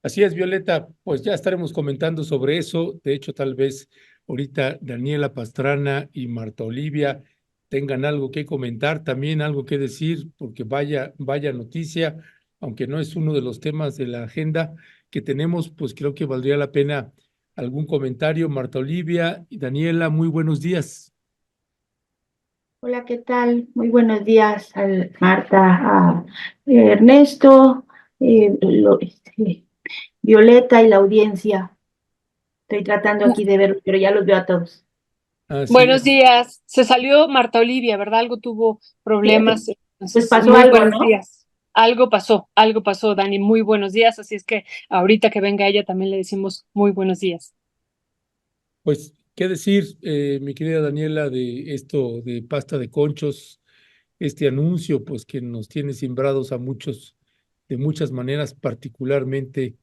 Así es, Violeta, pues ya estaremos comentando sobre eso. De hecho, tal vez ahorita Daniela Pastrana y Marta Olivia tengan algo que comentar, también algo que decir, porque vaya noticia, aunque no es uno de los temas de la agenda que tenemos, pues creo que valdría la pena algún comentario. Marta Olivia y Daniela, muy buenos días. Hola, ¿qué tal? Muy buenos días, Marta, a Ernesto, Violeta y la audiencia. Estoy tratando aquí de ver, pero ya los veo a todos. Así Buenos es. días. Se salió Marta Olivia, ¿verdad? Algo tuvo Sí, problemas. pues Entonces, pasó muy algo, buenos ¿no? días. Algo pasó, Dani. Muy buenos días. Así es que ahorita que venga ella también le decimos muy buenos días. Pues, ¿qué decir, mi querida Daniela, de esto de pasta de conchos, este anuncio, pues que nos tiene simbrados a muchos, de muchas maneras, particularmente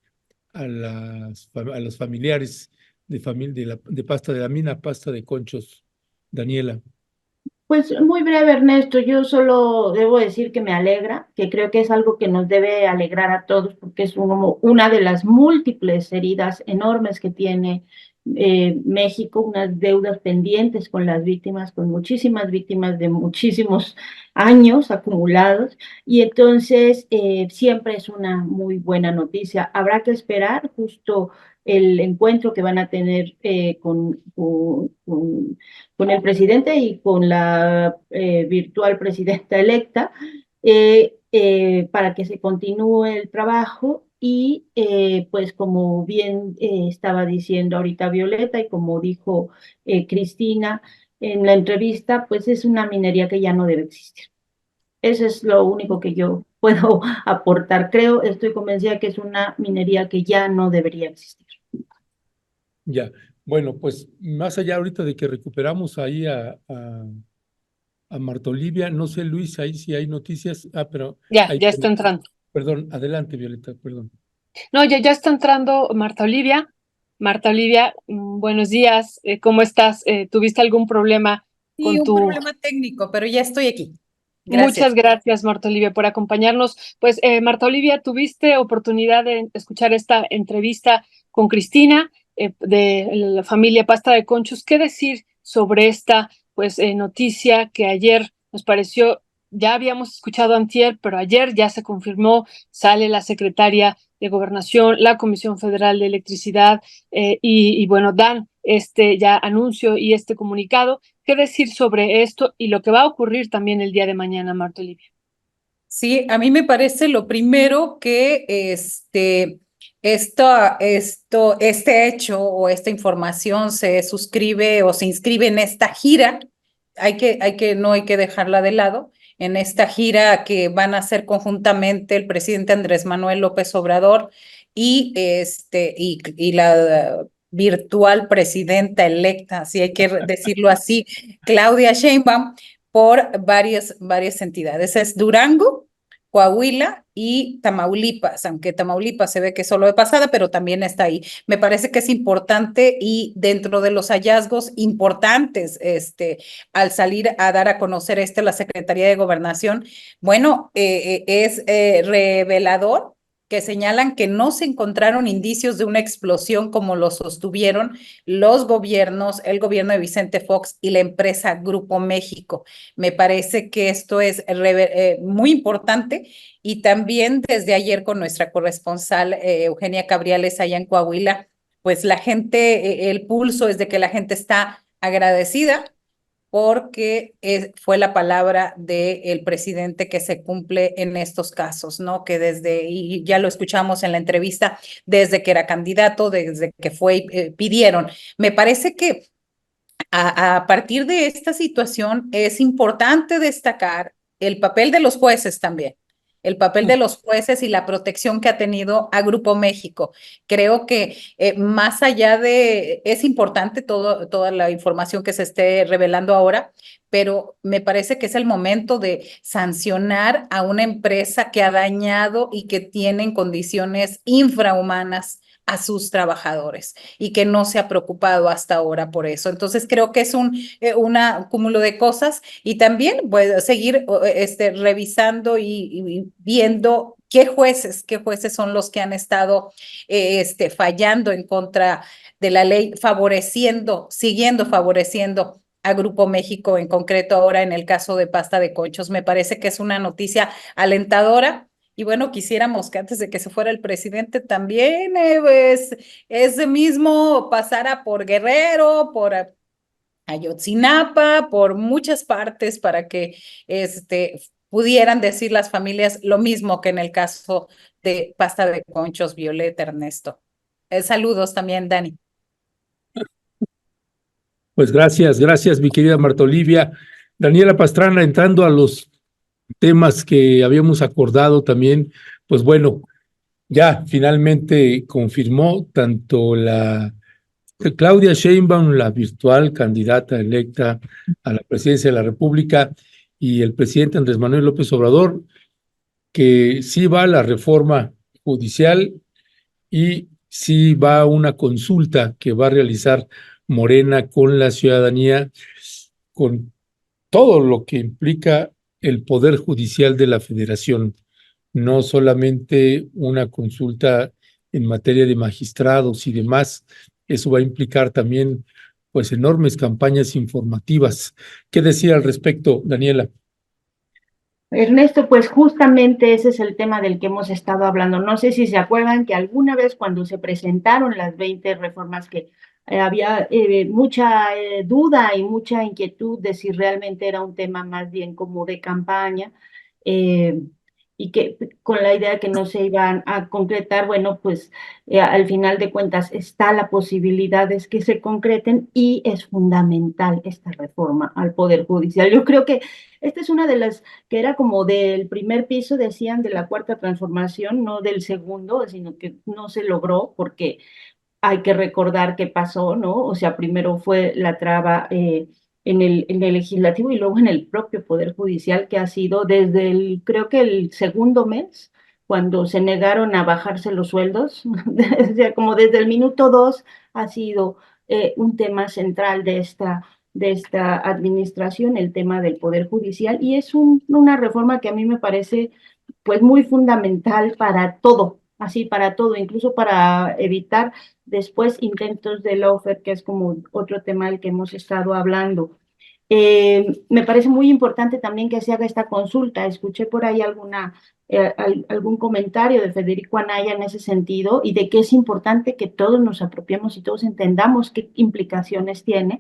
a los familiares de pasta de la mina, pasta de conchos, Daniela? Pues muy breve, Ernesto. Yo solo debo decir que me alegra, que creo que es algo que nos debe alegrar a todos, porque es una de las múltiples heridas enormes que tiene México, unas deudas pendientes con las víctimas, con muchísimas víctimas de muchísimos años acumulados, y entonces siempre es una muy buena noticia. Habrá que esperar justo el encuentro que van a tener con el presidente y con la virtual presidenta electa para que se continúe el trabajo y pues como bien estaba diciendo ahorita Violeta y como dijo Cristina en la entrevista, pues es una minería que ya no debe existir. Eso es lo único que yo puedo aportar. Estoy convencida que es una minería que ya no debería existir. Ya, bueno, pues más allá ahorita de que recuperamos ahí a Marta Olivia, no sé, Luis, ahí sí hay noticias. Pero Ya, ahí, ya está entrando. perdón, adelante, Violeta, perdón. No, ya está entrando Marta Olivia. Marta Olivia, buenos días. ¿Cómo estás? ¿Tuviste algún problema Sí, con un tu... problema técnico, pero ya estoy aquí. Muchas Gracias. gracias, Marta Olivia, por acompañarnos. Pues, Marta Olivia, tuviste oportunidad de escuchar esta entrevista con Cristina de la familia Pasta de Conchos. ¿Qué decir sobre esta noticia que ayer nos pareció, ya habíamos escuchado antier, pero ayer ya se confirmó, sale la secretaria de Gobernación, la Comisión Federal de Electricidad y bueno, dan este ya anuncio y este comunicado? ¿Qué decir sobre esto y lo que va a ocurrir también el día de mañana, Marta Olivia? Sí, a mí me parece lo primero que este hecho o esta información se suscribe o se inscribe en esta gira. No hay que dejarla de lado. En esta gira que van a hacer conjuntamente el presidente Andrés Manuel López Obrador y la virtual presidenta electa, si hay que decirlo así, Claudia Sheinbaum, por varias entidades. Es Durango, Coahuila y Tamaulipas, aunque Tamaulipas se ve que solo de pasada, pero también está ahí. Me parece que es importante y dentro de los hallazgos importantes, al salir a dar a conocer la Secretaría de Gobernación, bueno, es revelador que señalan que no se encontraron indicios de una explosión como lo sostuvieron los gobiernos, el gobierno de Vicente Fox y la empresa Grupo México. Me parece que esto es muy importante y también desde ayer con nuestra corresponsal Eugenia Cabriales allá en Coahuila, pues la gente, el pulso es de que la gente está agradecida porque fue la palabra del presidente que se cumple en estos casos, ¿no? Que y ya lo escuchamos en la entrevista, desde que era candidato, desde que fue, pidieron. Me parece que a partir de esta situación es importante destacar el papel de los jueces también, el papel de los jueces y la protección que ha tenido a Grupo México. Creo que más allá es importante toda la información que se esté revelando ahora, pero me parece que es el momento de sancionar a una empresa que ha dañado y que tiene en condiciones infrahumanas a sus trabajadores y que no se ha preocupado hasta ahora por eso. Entonces creo que es un cúmulo de cosas y también seguir revisando y viendo ¿Qué jueces son los que han estado fallando en contra de la ley, siguiendo favoreciendo a Grupo México, en concreto ahora en el caso de Pasta de Conchos? Me parece que es una noticia alentadora. Y bueno, quisiéramos que antes de que se fuera el presidente también pues, ese mismo pasara por Guerrero, por Ayotzinapa, por muchas partes, para que pudieran decir las familias lo mismo que en el caso de Pasta de Conchos, Violeta, Ernesto. Saludos también, Dani. Pues gracias, mi querida Marta Olivia. Daniela Pastrana, entrando a los temas que habíamos acordado también, pues bueno, ya finalmente confirmó tanto Claudia Sheinbaum, la virtual candidata electa a la presidencia de la República, y el presidente Andrés Manuel López Obrador, que sí va a la reforma judicial y sí va a una consulta que va a realizar Morena con la ciudadanía, con todo lo que implica el Poder Judicial de la Federación, no solamente una consulta en materia de magistrados y demás. Eso va a implicar también pues enormes campañas informativas. ¿Qué decir al respecto, Daniela? Ernesto, pues justamente ese es el tema del que hemos estado hablando. No sé si se acuerdan que alguna vez cuando se presentaron las 20 reformas que había mucha duda y mucha inquietud de si realmente era un tema más bien como de campaña, eh, y que con la idea de que no se iban a concretar, bueno, pues al final de cuentas está la posibilidad de que se concreten y es fundamental esta reforma al Poder Judicial. Yo creo que esta es una de las que era como del primer piso, decían, de la cuarta transformación, no del segundo, sino que no se logró porque hay que recordar qué pasó, ¿no? O sea, primero fue la traba en el legislativo y luego en el propio Poder Judicial, que ha sido desde creo que el segundo mes, cuando se negaron a bajarse los sueldos, o sea, como desde el minuto 2 ha sido un tema central de esta administración, el tema del Poder Judicial, y es una reforma que a mí me parece pues muy fundamental para todo, así para todo, incluso para evitar después intentos de lawfare, que es como otro tema del que hemos estado hablando. Me parece muy importante también que se haga esta consulta. Escuché por ahí algún comentario de Federico Anaya en ese sentido y de que es importante que todos nos apropiemos y todos entendamos qué implicaciones tiene,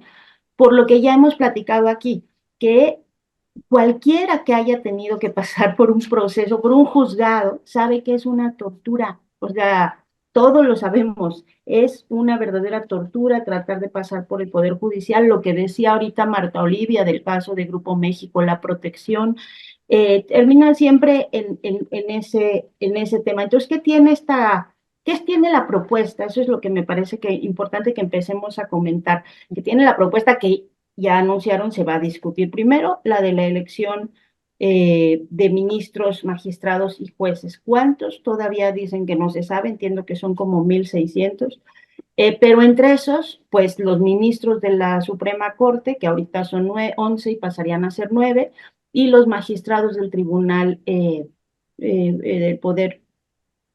por lo que ya hemos platicado aquí, que cualquiera que haya tenido que pasar por un proceso, por un juzgado, sabe que es una tortura. O sea, todos lo sabemos. Es una verdadera tortura tratar de pasar por el Poder Judicial. Lo que decía ahorita Marta Olivia del caso de Grupo México, la protección, termina siempre en ese tema. Entonces, ¿qué tiene la propuesta? Eso es lo que me parece que es importante que empecemos a comentar. Que tiene la propuesta que ya anunciaron se va a discutir primero, la de la elección de ministros, magistrados y jueces. ¿Cuántos? Todavía dicen que no se sabe, entiendo que son como 1,600. Pero entre esos, pues los ministros de la Suprema Corte, que ahorita son 11 y pasarían a ser 9, y los magistrados del Tribunal del Poder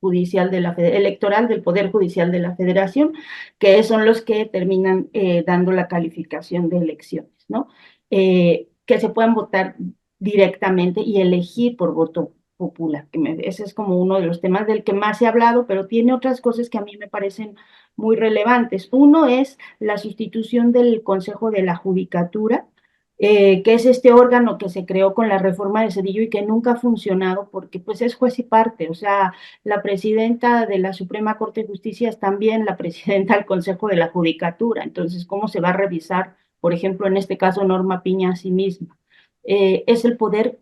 Judicial Electoral del Poder Judicial de la Federación, que son los que terminan dando la calificación de elecciones, ¿no? Que se pueden votar directamente y elegir por voto popular. Ese es como uno de los temas del que más se ha hablado, pero tiene otras cosas que a mí me parecen muy relevantes. Uno es la sustitución del Consejo de la Judicatura, que es este órgano que se creó con la reforma de Zedillo y que nunca ha funcionado porque pues es juez y parte, o sea, la presidenta de la Suprema Corte de Justicia es también la presidenta del Consejo de la Judicatura, entonces, ¿cómo se va a revisar, por ejemplo, en este caso, Norma Piña a sí misma? Es el poder,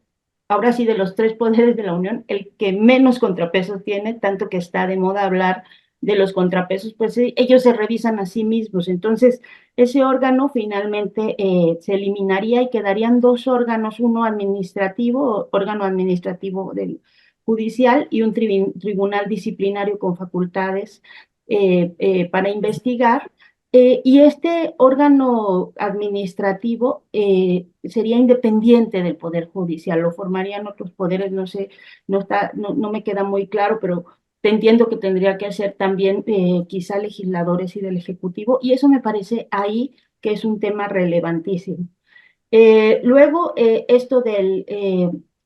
ahora sí, de los 3 poderes de la Unión, el que menos contrapesos tiene, tanto que está de moda hablar de los contrapesos, pues ellos se revisan a sí mismos. Entonces, ese órgano finalmente se eliminaría y quedarían 2 órganos, uno administrativo, órgano administrativo del judicial y un tribunal disciplinario con facultades para investigar. y este órgano administrativo sería independiente del Poder Judicial, lo formarían otros poderes, no sé, no me queda muy claro, pero te entiendo que tendría que ser también quizá legisladores y del Ejecutivo, y eso me parece ahí que es un tema relevantísimo. Luego, esto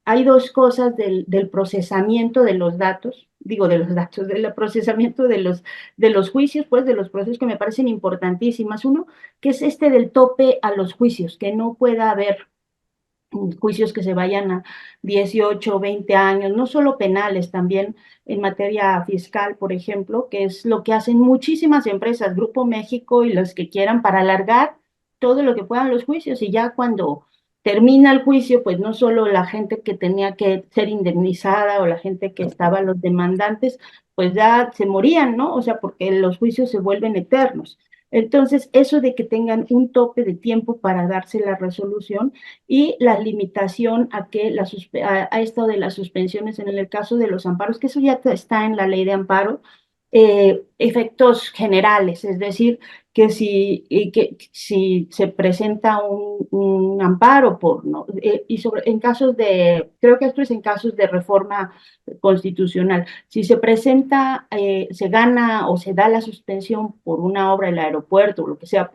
hay dos cosas del procesamiento de los datos, digo de los datos, del procesamiento de los juicios, pues de los procesos que me parecen importantísimas. Uno, que es este del tope a los juicios, que no pueda haber juicios que se vayan a 18 o 20 años, no solo penales, también en materia fiscal, por ejemplo, que es lo que hacen muchísimas empresas, Grupo México y los que quieran, para alargar todo lo que puedan los juicios, y ya cuando termina el juicio, pues no solo la gente que tenía que ser indemnizada o la gente que estaba, los demandantes, pues ya se morían, ¿no? O sea, porque los juicios se vuelven eternos. Entonces, eso de que tengan un tope de tiempo para darse la resolución, y la limitación a que a esto de las suspensiones en el caso de los amparos, que eso ya está en la ley de amparo, efectos generales, es decir, que si se presenta un amparo ¿no? En casos creo que esto es en casos de reforma constitucional, si se presenta, se gana o se da la suspensión por una obra del aeropuerto, o lo que sea,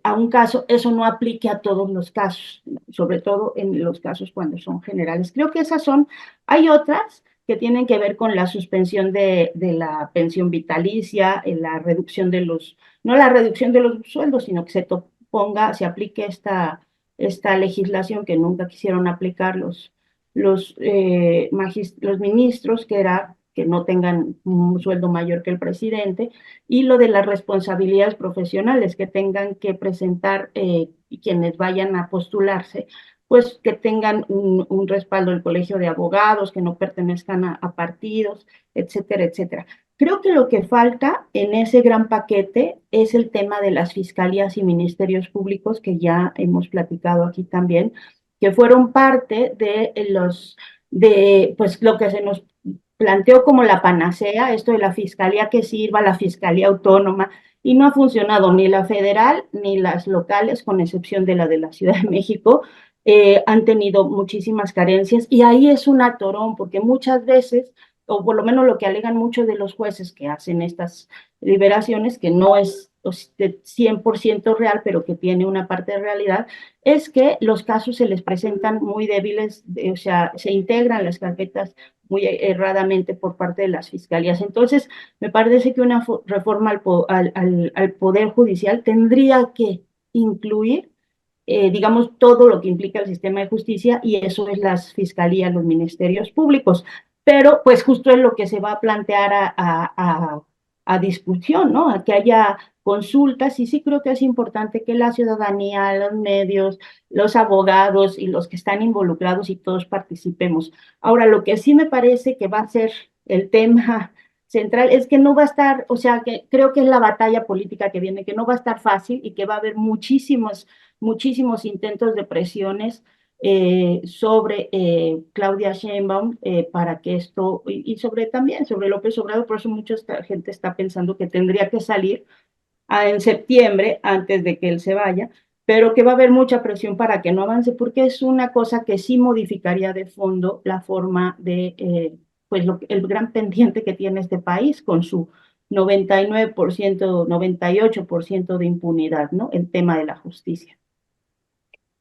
a un caso, eso no aplique a todos los casos, sobre todo en los casos cuando son generales. Creo que hay otras que tienen que ver con la suspensión de la pensión vitalicia, la reducción no la reducción de los sueldos, sino que se aplique esta legislación que nunca quisieron aplicar los ministros, que era que no tengan un sueldo mayor que el presidente, y lo de las responsabilidades profesionales, que tengan que presentar quienes vayan a postularse, pues que tengan un respaldo del Colegio de Abogados, que no pertenezcan a partidos, etcétera, etcétera. Creo que lo que falta en ese gran paquete es el tema de las fiscalías y ministerios públicos, que ya hemos platicado aquí también, que fueron parte de pues lo que se nos planteó como la panacea, esto de la fiscalía que sirva, la fiscalía autónoma, y no ha funcionado ni la federal ni las locales, con excepción de la Ciudad de México. Han tenido muchísimas carencias, y ahí es un atorón, porque muchas veces, o por lo menos lo que alegan muchos de los jueces que hacen estas liberaciones, que no es 100% real, pero que tiene una parte de realidad, es que los casos se les presentan muy débiles, o sea, se integran las carpetas muy erradamente por parte de las fiscalías. Entonces, me parece que una reforma al Poder Judicial tendría que incluir, digamos, todo lo que implica el sistema de justicia, y eso es las fiscalías, los ministerios públicos. Pero, pues, justo es lo que se va a plantear a discusión, ¿no? A que haya consultas, y sí creo que es importante que la ciudadanía, los medios, los abogados y los que están involucrados y todos participemos. Ahora, lo que sí me parece que va a ser el tema central es que no va a estar, o sea, que creo que es la batalla política que viene, que no va a estar fácil, y que va a haber muchísimos intentos de presiones sobre Claudia Sheinbaum, para que esto, y también sobre López Obrador. Por eso mucha gente está pensando que tendría que salir en septiembre, antes de que él se vaya, pero que va a haber mucha presión para que no avance, porque es una cosa que sí modificaría de fondo la forma de, pues el gran pendiente que tiene este país con su 99%, 98% de impunidad, ¿no? El tema de la justicia.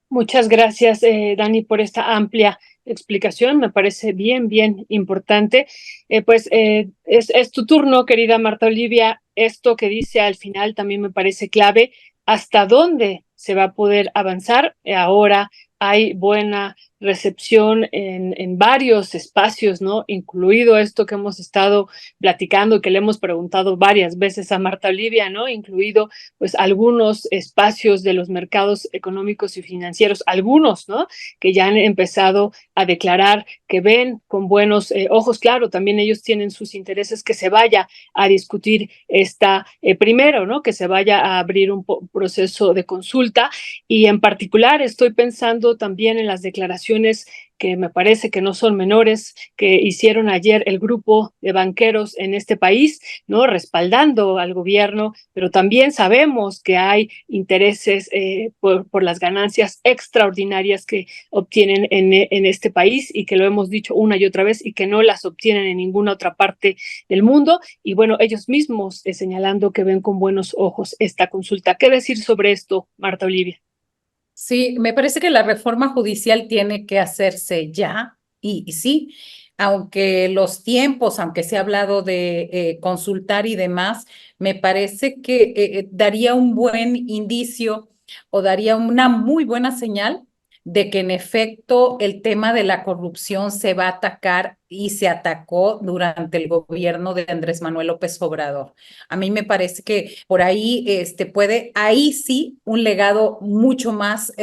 Muchas gracias, Dani, por esta amplia explicación. Me parece bien, bien importante. Es tu turno, querida Marta Olivia. Esto que dice al final también me parece clave. ¿Hasta dónde se va a poder avanzar? Ahora hay buena recepción en varios espacios, ¿no? Incluido esto que hemos estado platicando, que le hemos preguntado varias veces a Marta Olivia, ¿no? Incluido pues algunos espacios de los mercados económicos y financieros, algunos, ¿no? Que ya han empezado a declarar que ven con buenos ojos. Claro, también ellos tienen sus intereses, que se vaya a discutir primero, ¿no? Que se vaya a abrir un proceso de consulta, y en particular estoy pensando también en las declaraciones declaraciones que me parece que no son menores, que hicieron ayer el grupo de banqueros en este país, ¿no? Respaldando al gobierno, pero también sabemos que hay intereses por las ganancias extraordinarias que obtienen en este país y que lo hemos dicho una y otra vez y que no las obtienen en ninguna otra parte del mundo. Y bueno, ellos mismos señalando que ven con buenos ojos esta consulta. ¿Qué decir sobre esto, Marta Olivia? Sí, me parece que la reforma judicial tiene que hacerse ya y sí, aunque los tiempos, aunque se ha hablado de consultar y demás, me parece que daría un buen indicio o daría una muy buena señal de que en efecto el tema de la corrupción se va a atacar y se atacó durante el gobierno de Andrés Manuel López Obrador. A mí me parece que por ahí ahí sí, un legado mucho más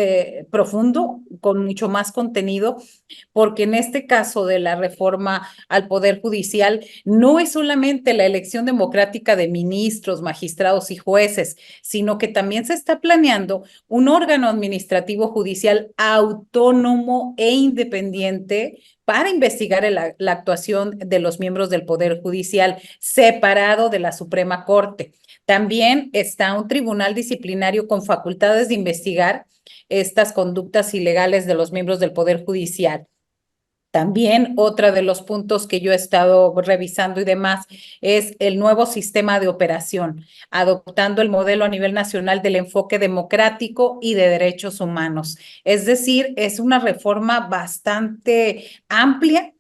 profundo, con mucho más contenido, porque en este caso de la reforma al Poder Judicial, no es solamente la elección democrática de ministros, magistrados y jueces, sino que también se está planeando un órgano administrativo judicial autónomo e independiente para investigar la actuación de los miembros del Poder Judicial, separado de la Suprema Corte. También está un tribunal disciplinario con facultades de investigar estas conductas ilegales de los miembros del Poder Judicial. También otro de los puntos que yo he estado revisando y demás es el nuevo sistema de operación, adoptando el modelo a nivel nacional del enfoque democrático y de derechos humanos. Es decir, es una reforma bastante amplia.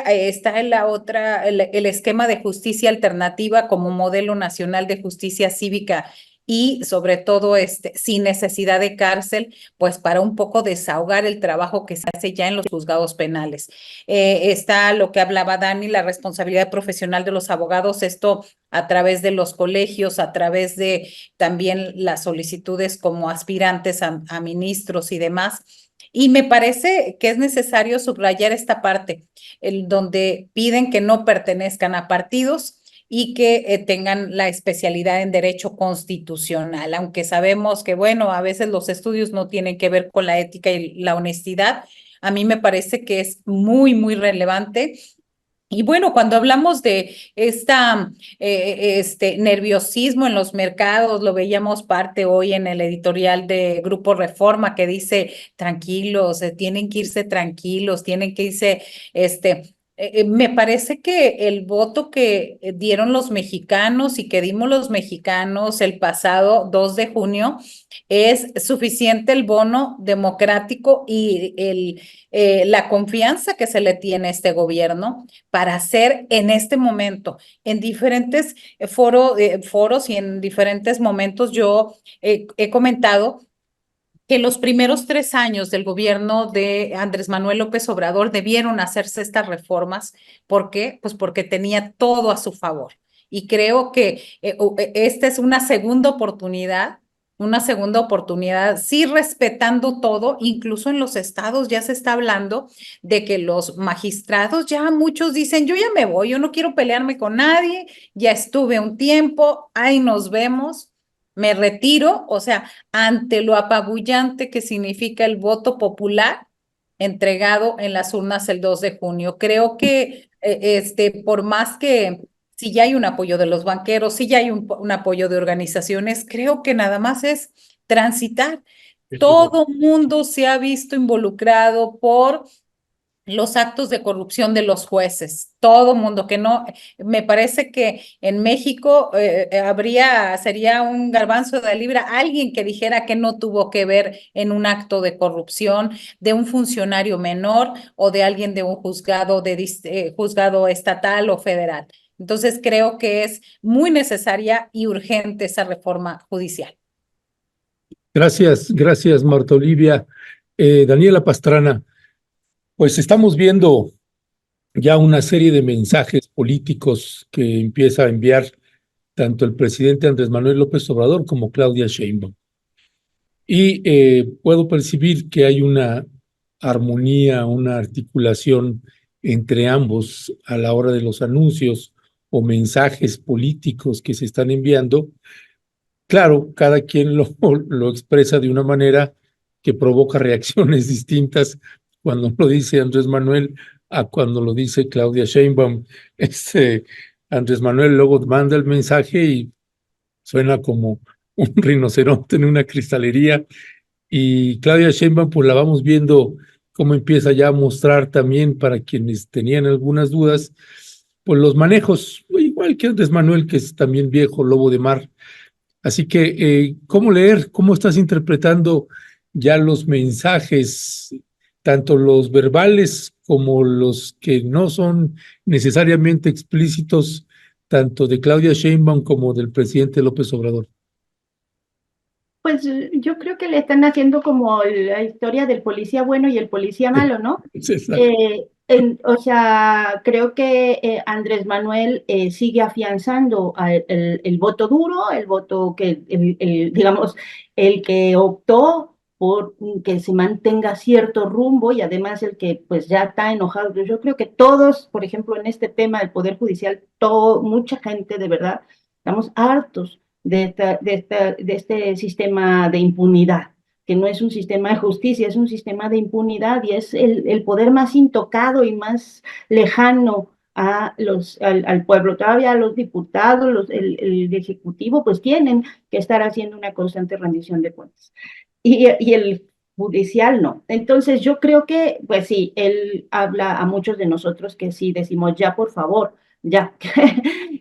Está en la otra, el esquema de justicia alternativa como modelo nacional de justicia cívica y sobre todo sin necesidad de cárcel, pues para un poco desahogar el trabajo que se hace ya en los juzgados penales. Está lo que hablaba Dani, la responsabilidad profesional de los abogados, esto a través de los colegios, a través de también las solicitudes como aspirantes a ministros y demás. Y me parece que es necesario subrayar esta parte, donde piden que no pertenezcan a partidos y que tengan la especialidad en derecho constitucional, aunque sabemos que, bueno, a veces los estudios no tienen que ver con la ética y la honestidad. A mí me parece que es muy, muy relevante. Y bueno, cuando hablamos de este nerviosismo en los mercados, lo veíamos parte hoy en el editorial de Grupo Reforma que dice, tranquilos, tienen que irse tranquilos, tienen que irse, me parece que el voto que dieron los mexicanos y que dimos los mexicanos el pasado 2 de junio es suficiente el bono democrático y la confianza que se le tiene a este gobierno para hacer en este momento, en diferentes foros y en diferentes momentos yo he comentado que los primeros 3 años del gobierno de Andrés Manuel López Obrador debieron hacerse estas reformas. ¿Por qué? Pues porque tenía todo a su favor. Y creo que esta es una segunda oportunidad, sí respetando todo, incluso en los estados ya se está hablando de que los magistrados, ya muchos dicen, yo ya me voy, yo no quiero pelearme con nadie, ya estuve un tiempo, ahí nos vemos. Me retiro, o sea, ante lo apabullante que significa el voto popular entregado en las urnas el 2 de junio. Creo que por más que si ya hay un apoyo de los banqueros, si ya hay un apoyo de organizaciones, creo que nada más es transitar. Todo mundo se ha visto involucrado por los actos de corrupción de los jueces, todo mundo que no, me parece que en México sería un garbanzo de libra alguien que dijera que no tuvo que ver en un acto de corrupción de un funcionario menor o de alguien de un juzgado estatal o federal. Entonces creo que es muy necesaria y urgente esa reforma judicial. Gracias, Marta Olivia. Daniela Pastrana, pues estamos viendo ya una serie de mensajes políticos que empieza a enviar tanto el presidente Andrés Manuel López Obrador como Claudia Sheinbaum. Y puedo percibir que hay una armonía, una articulación entre ambos a la hora de los anuncios o mensajes políticos que se están enviando. Claro, cada quien lo expresa de una manera que provoca reacciones distintas cuando lo dice Andrés Manuel a cuando lo dice Claudia Sheinbaum. Andrés Manuel luego manda el mensaje y suena como un rinoceronte en una cristalería, y Claudia Sheinbaum pues la vamos viendo cómo empieza ya a mostrar también, para quienes tenían algunas dudas, pues los manejos, igual que Andrés Manuel, que es también viejo lobo de mar. Así que, ¿cómo leer? ¿Cómo estás interpretando ya los mensajes, tanto los verbales como los que no son necesariamente explícitos, tanto de Claudia Sheinbaum como del presidente López Obrador? Pues yo creo que le están haciendo como la historia del policía bueno y el policía malo, ¿no? Sí, exacto. O sea, creo que Andrés Manuel sigue afianzando el voto duro, el voto que, digamos, el que optó por que se mantenga cierto rumbo, y además el que pues ya está enojado. Yo creo que todos, por ejemplo, en este tema del Poder Judicial, mucha gente de verdad, estamos hartos de este sistema de impunidad, que no es un sistema de justicia, es un sistema de impunidad, y es el poder más intocado y más lejano al pueblo. Todavía los diputados, el Ejecutivo, pues tienen que estar haciendo una constante rendición de cuentas. Y el judicial no. Entonces yo creo que, pues sí, él habla a muchos de nosotros que sí decimos, ya por favor, ya,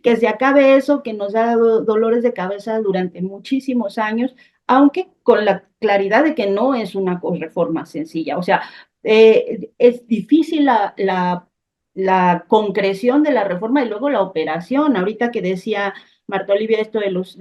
que se acabe eso que nos ha dado dolores de cabeza durante muchísimos años, aunque con la claridad de que no es una reforma sencilla. O sea, es difícil la concreción de la reforma y luego la operación. Ahorita que decía Marta Olivia esto de los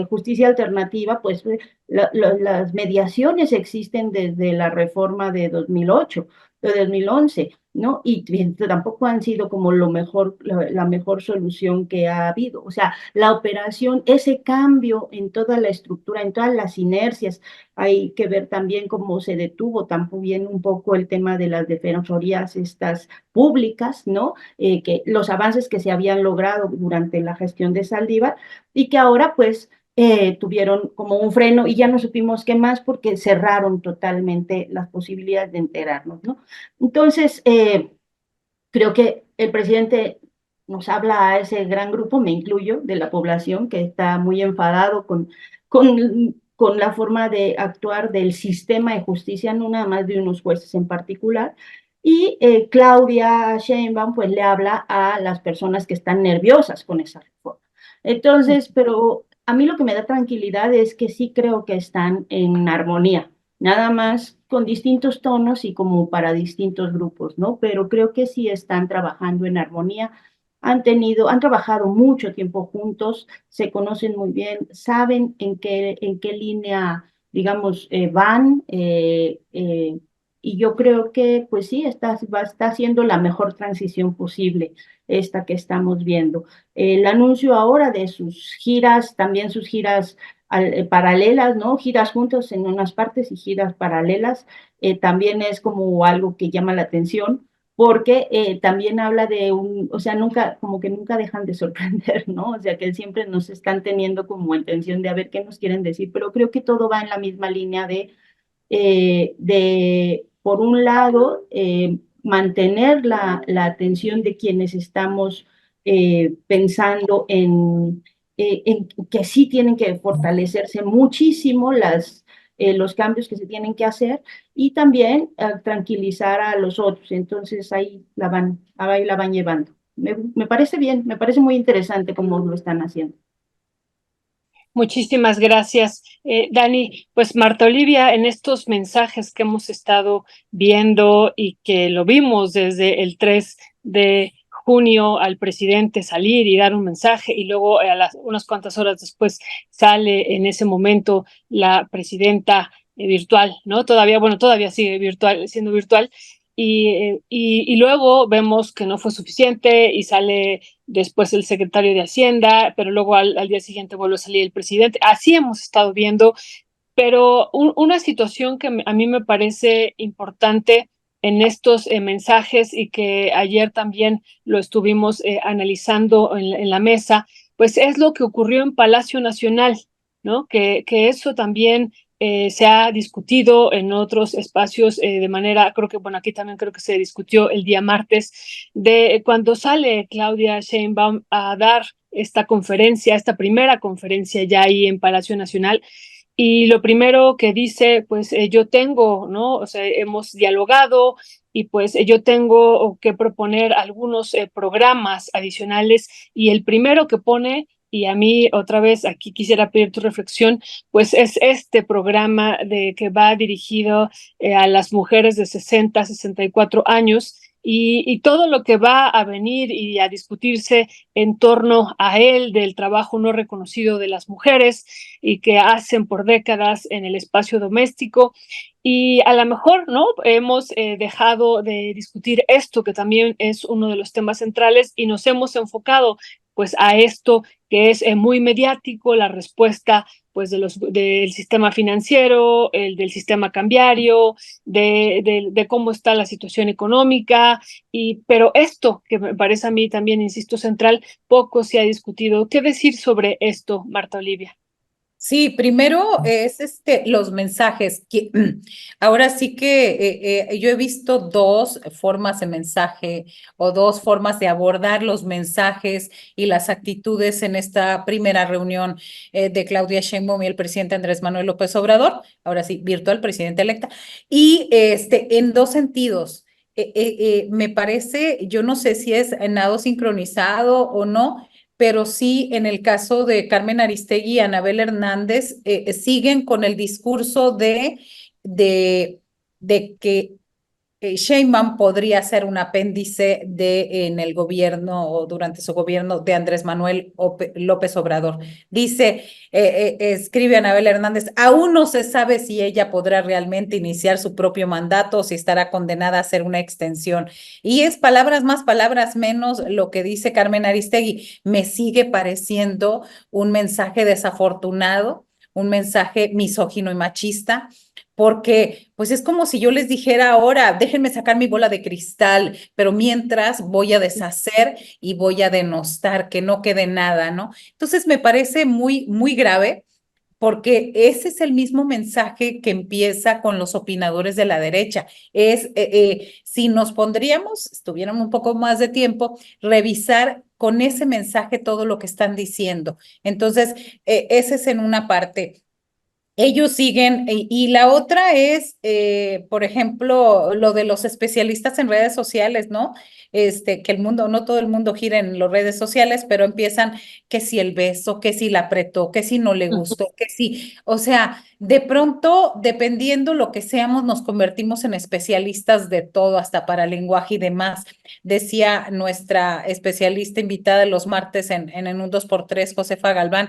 justicia alternativa, pues las mediaciones existen desde la reforma de 2008, de 2011, ¿no? Y tampoco han sido como la mejor solución que ha habido. O sea, la operación, ese cambio en toda la estructura, en todas las inercias, hay que ver también cómo se detuvo también un poco el tema de las defensorías estas públicas, ¿no? Que los avances que se habían logrado durante la gestión de Saldívar, y que ahora pues tuvieron como un freno y ya no supimos qué más porque cerraron totalmente las posibilidades de enterarnos, ¿no? Entonces, creo que el presidente nos habla a ese gran grupo, me incluyo, de la población que está muy enfadado con la forma de actuar del sistema de justicia, no nada más de unos jueces en particular. Y Claudia Sheinbaum pues le habla a las personas que están nerviosas con esa reforma. Entonces, pero a mí lo que me da tranquilidad es que sí creo que están en armonía, nada más con distintos tonos y como para distintos grupos, ¿no? Pero creo que sí están trabajando en armonía, han trabajado mucho tiempo juntos, se conocen muy bien, saben en qué línea, digamos, van, y yo creo que, pues sí, está haciendo la mejor transición posible, esta que estamos viendo. El anuncio ahora de sus giras, también sus giras paralelas, ¿no? Giras juntos en unas partes y giras paralelas, también es como algo que llama la atención, porque también habla o sea, como que nunca dejan de sorprender, ¿no? O sea, que siempre nos están teniendo como intención de a ver qué nos quieren decir, pero creo que todo va en la misma línea por un lado, mantener la atención de quienes estamos pensando en que sí tienen que fortalecerse muchísimo los cambios que se tienen que hacer, y también tranquilizar a los otros. Entonces ahí la van llevando. Me parece bien, me parece muy interesante cómo lo están haciendo. Muchísimas gracias, Dani. Pues Marta Olivia, en estos mensajes que hemos estado viendo y que lo vimos desde el 3 de junio al presidente salir y dar un mensaje, y luego unas cuantas horas después sale en ese momento la presidenta virtual, ¿no? Todavía sigue siendo virtual. Y luego vemos que no fue suficiente y sale después el secretario de Hacienda, pero luego al día siguiente vuelve a salir el presidente. Así hemos estado viendo, pero una situación que a mí me parece importante en estos mensajes, y que ayer también lo estuvimos analizando en la mesa, pues es lo que ocurrió en Palacio Nacional, ¿no? Que eso también se ha discutido en otros espacios de manera, creo que, bueno, aquí también creo que se discutió el día martes, de cuando sale Claudia Sheinbaum a dar esta conferencia, esta primera conferencia ya ahí en Palacio Nacional. Y lo primero que dice, pues yo tengo, ¿no? O sea, hemos dialogado y pues yo tengo que proponer algunos programas adicionales y el primero que pone, y a mí otra vez aquí quisiera pedir tu reflexión, pues es este programa que va dirigido a las mujeres de 60, 64 años y todo lo que va a venir y a discutirse en torno a él, del trabajo no reconocido de las mujeres y que hacen por décadas en el espacio doméstico. Y a lo mejor, ¿no? Hemos dejado de discutir esto, que también es uno de los temas centrales, y nos hemos enfocado pues a esto que es muy mediático, la respuesta pues del sistema financiero, el del sistema cambiario, de cómo está la situación económica, pero esto que me parece a mí también, insisto, central, poco se ha discutido. ¿Qué decir sobre esto, Marta Olivia? Sí, primero es los mensajes. Ahora sí que yo he visto dos formas de mensaje o dos formas de abordar los mensajes y las actitudes en esta primera reunión de Claudia Sheinbaum y el presidente Andrés Manuel López Obrador, ahora sí, virtual, presidente electa, y en dos sentidos. Me parece, yo no sé si es nado sincronizado o no, pero sí en el caso de Carmen Aristegui y Anabel Hernández, siguen con el discurso de, de que Sheinbaum podría ser un apéndice en el gobierno o durante su gobierno de Andrés Manuel López Obrador. Dice, escribe Anabel Hernández, aún no se sabe si ella podrá realmente iniciar su propio mandato o si estará condenada a hacer una extensión. Y es palabras más, palabras menos lo que dice Carmen Aristegui. Me sigue pareciendo un mensaje desafortunado, un mensaje misógino y machista, porque pues es como si yo les dijera ahora, déjenme sacar mi bola de cristal, pero mientras voy a deshacer y voy a denostar, que no quede nada, ¿no? Entonces me parece muy, muy grave porque ese es el mismo mensaje que empieza con los opinadores de la derecha. Si nos pondríamos, estuviéramos un poco más de tiempo, revisar con ese mensaje todo lo que están diciendo. Entonces, ese es en una parte. Ellos siguen, y la otra es, por ejemplo, lo de los especialistas en redes sociales, ¿no? Que el mundo, no todo el mundo gira en las redes sociales, pero empiezan que si el beso, que si la apretó, que si no le gustó, que si, o sea, de pronto, dependiendo lo que seamos, nos convertimos en especialistas de todo, hasta para lenguaje y demás. Decía nuestra especialista invitada los martes en un 2x3, Josefa Galván.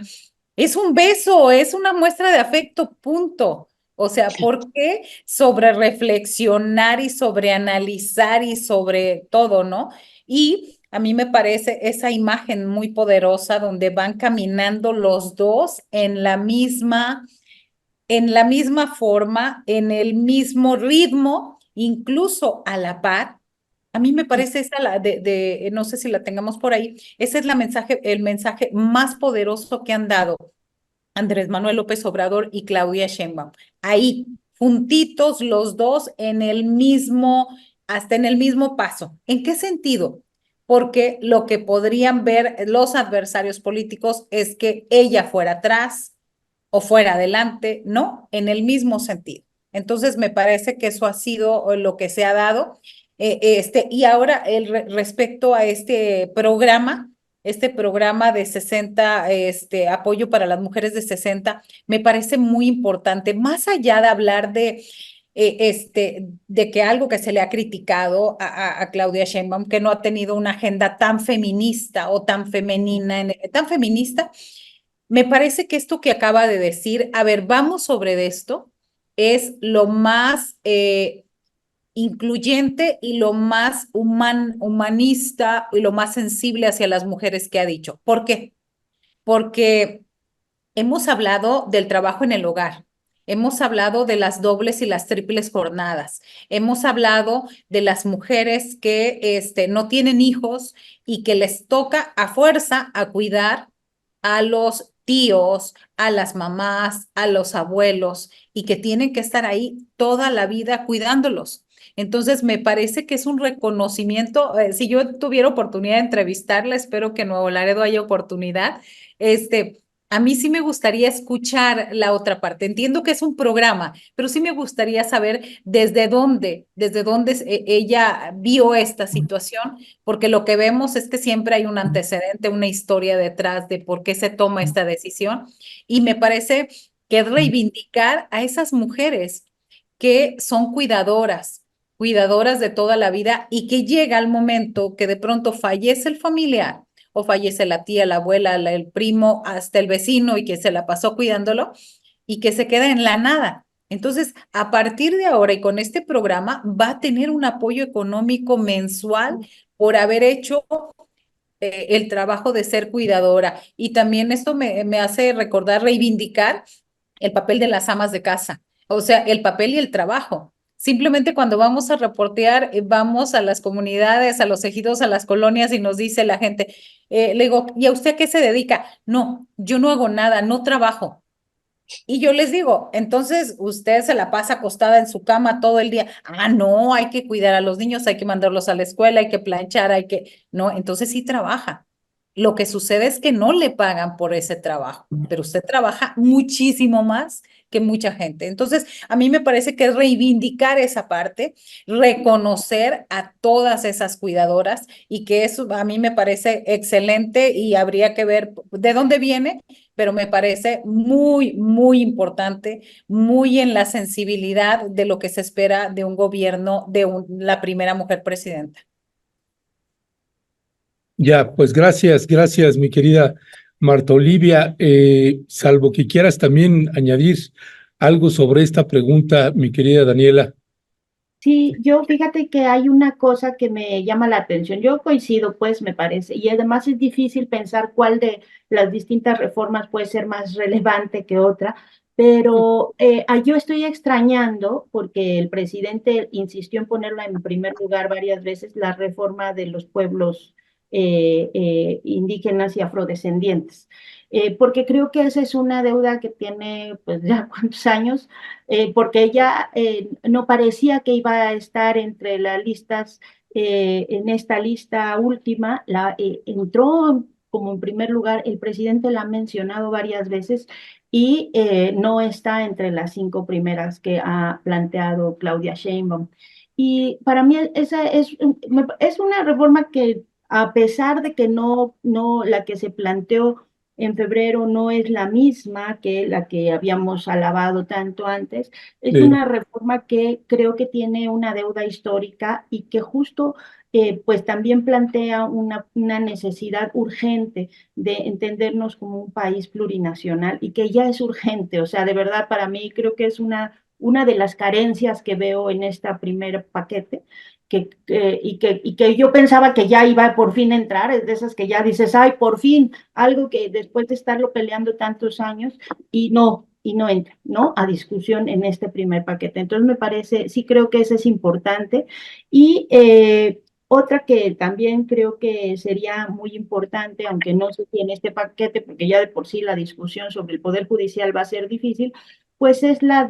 Es un beso, es una muestra de afecto, punto. O sea, ¿por qué sobre reflexionar y sobre analizar y sobre todo, ¿no? Y a mí me parece esa imagen muy poderosa donde van caminando los dos en la misma forma, en el mismo ritmo, incluso a la par. A mí me parece esa no sé si la tengamos por ahí, ese es el mensaje más poderoso que han dado Andrés Manuel López Obrador y Claudia Sheinbaum. Ahí, juntitos los dos hasta en el mismo paso. ¿En qué sentido? Porque lo que podrían ver los adversarios políticos es que ella fuera atrás o fuera adelante, no, en el mismo sentido. Entonces, me parece que eso ha sido lo que se ha dado. Y ahora, respecto a este programa de 60, apoyo para las mujeres de 60, me parece muy importante, más allá de hablar de que algo que se le ha criticado a Claudia Sheinbaum, que no ha tenido una agenda tan feminista o tan femenina, tan feminista, me parece que esto que acaba de decir, a ver, vamos sobre esto, es lo más incluyente y lo más humanista y lo más sensible hacia las mujeres que ha dicho. ¿Por qué? Porque hemos hablado del trabajo en el hogar. Hemos hablado de las dobles y las triples jornadas. Hemos hablado de las mujeres que no tienen hijos y que les toca a fuerza a cuidar a los tíos, a las mamás, a los abuelos, y que tienen que estar ahí toda la vida cuidándolos. Entonces, me parece que es un reconocimiento. Si yo tuviera oportunidad de entrevistarla, espero que en Nuevo Laredo haya oportunidad. A mí sí me gustaría escuchar la otra parte. Entiendo que es un programa, pero sí me gustaría saber desde dónde ella vio esta situación, porque lo que vemos es que siempre hay un antecedente, una historia detrás de por qué se toma esta decisión. Y me parece que reivindicar a esas mujeres que son cuidadoras de toda la vida, y que llega el momento que de pronto fallece el familiar o fallece la tía, la abuela, el primo, hasta el vecino, y que se la pasó cuidándolo y que se queda en la nada. Entonces, a partir de ahora y con este programa, va a tener un apoyo económico mensual por haber hecho el trabajo de ser cuidadora. Y también esto me hace recordar, reivindicar el papel de las amas de casa, o sea, el papel y el trabajo. Simplemente cuando vamos a reportear, vamos a las comunidades, a los ejidos, a las colonias, y nos dice la gente, le digo, ¿y a usted a qué se dedica? No, yo no hago nada, no trabajo. Y yo les digo, entonces usted se la pasa acostada en su cama todo el día. Ah, no, hay que cuidar a los niños, hay que mandarlos a la escuela, hay que planchar, no, entonces sí trabaja. Lo que sucede es que no le pagan por ese trabajo, pero usted trabaja muchísimo más que mucha gente. Entonces, a mí me parece que es reivindicar esa parte, reconocer a todas esas cuidadoras, y que eso a mí me parece excelente, y habría que ver de dónde viene, pero me parece muy, muy importante, muy en la sensibilidad de lo que se espera de un gobierno de la primera mujer presidenta. Ya, pues gracias, mi querida Marta Olivia. Salvo que quieras también añadir algo sobre esta pregunta, mi querida Daniela. Sí, yo fíjate que hay una cosa que me llama la atención. Yo coincido, pues, me parece, y además es difícil pensar cuál de las distintas reformas puede ser más relevante que otra, pero yo estoy extrañando, porque el presidente insistió en ponerla en primer lugar varias veces, la reforma de los pueblos indígenas y afrodescendientes, porque creo que esa es una deuda que tiene, pues, ya cuántos años, porque ella no parecía que iba a estar entre las listas, en esta lista última, entró como en primer lugar, el presidente la ha mencionado varias veces, y no está entre las 5 primeras que ha planteado Claudia Sheinbaum. Y para mí esa es una reforma que, a pesar de que no la que se planteó en febrero no es la misma que la que habíamos alabado tanto antes, es Sí. una reforma que creo que tiene una deuda histórica, y que justo pues también plantea una necesidad urgente de entendernos como un país plurinacional, y que ya es urgente. O sea, de verdad, para mí creo que es una de las carencias que veo en este primer paquete, y que yo pensaba que ya iba por fin a entrar. Es de esas que ya dices, ay, por fin, algo que después de estarlo peleando tantos años, y no entra, ¿no? A discusión en este primer paquete. Entonces me parece, sí creo que eso es importante. Y otra que también creo que sería muy importante, aunque no se tiene este paquete, porque ya de por sí la discusión sobre el Poder Judicial va a ser difícil, pues es la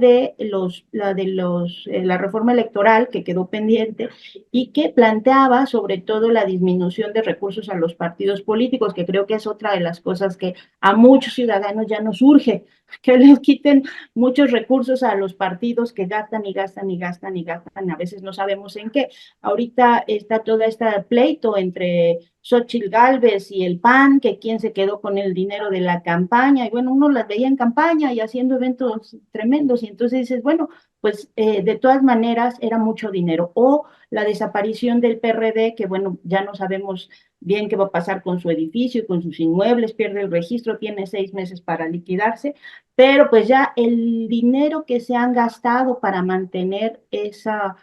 reforma electoral que quedó pendiente, y que planteaba sobre todo la disminución de recursos a los partidos políticos, que creo que es otra de las cosas que a muchos ciudadanos ya nos urge, que les quiten muchos recursos a los partidos que gastan y gastan y gastan y gastan, a veces no sabemos en qué. Ahorita está todo este pleito entre Xóchitl Gálvez y el PAN, que quién se quedó con el dinero de la campaña, y bueno, uno las veía en campaña y haciendo eventos tremendos, y entonces dices, bueno, pues de todas maneras era mucho dinero. O la desaparición del PRD, que bueno, ya no sabemos bien qué va a pasar con su edificio y con sus inmuebles, pierde el registro, tiene 6 meses para liquidarse, pero pues ya el dinero que se han gastado para mantener esa